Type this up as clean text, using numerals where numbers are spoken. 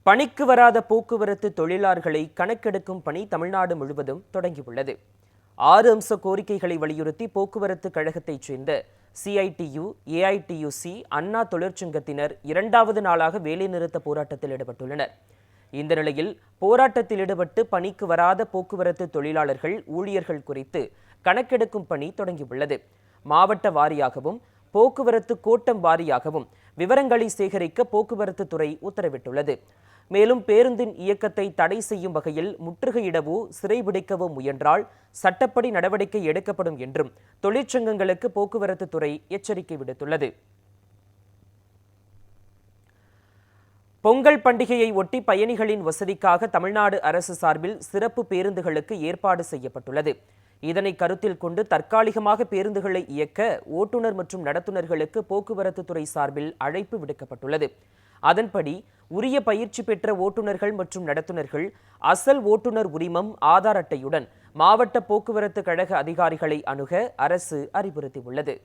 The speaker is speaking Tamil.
பணிக்கு வராத போக்குவரத்து தொழிலாளர்களை கணக்கெடுக்கும் பணி தமிழ்நாடு முழுவதும் தொடங்கியுள்ளது. 6 அம்ச கோரிக்கைகளை வலியுறுத்தி போக்குவரத்து கழகத்தைச் சேர்ந்த CITU, AITUC, அண்ணா தொழிற்சங்கத்தினர் 2வது நாளாக வேலைநிறுத்த போராட்டத்தில் ஈடுபட்டுள்ளனர். இந்த நிலையில் போராட்டத்தில் ஈடுபட்டு பணிக்கு வராத போக்குவரத்து தொழிலாளர்கள், ஊழியர்கள் குறித்து கணக்கெடுக்கும் பணி தொடங்கியுள்ளது. மாவட்ட வாரியாகவும் போக்குவரத்து கோட்டம் வாரியாகவும் விவரங்களை சேகரிக்க போக்குவரத்து துறை உத்தரவிட்டுள்ளது. மேலும் பேருந்தின் இயக்கத்தை தடை செய்யும் வகையில் முற்றுகையிடவோ சிறைபிடிக்கவோ முயன்றால் சட்டப்படி நடவடிக்கை எடுக்கப்படும் என்றும் தொழிற்சங்கங்களுக்கு போக்குவரத்து துறை எச்சரிக்கை விடுத்துள்ளது. பொங்கல் பண்டிகையை ஒட்டி பயணிகளின் வசதிக்காக தமிழ்நாடு அரசு சார்பில் சிறப்பு பேருந்துகளுக்கு ஏற்பாடு செய்யப்பட்டுள்ளது. இதனை கருத்தில் கொண்டு தற்காலிகமாக பேருந்துகளை இயக்க ஓட்டுநர் மற்றும் நடத்துனர்களுக்கு போக்குவரத்து துறை சார்பில் அழைப்பு விடுக்கப்பட்டுள்ளது. அதன்படி உரிய பயிற்சி பெற்ற ஓட்டுநர்கள் மற்றும் நடத்துனர்கள் அசல் ஓட்டுநர் உரிமம், ஆதார் அட்டையுடன் மாவட்ட போக்குவரத்து கழக அதிகாரிகளை அணுக அரசு அறிவுறுத்தியுள்ளது.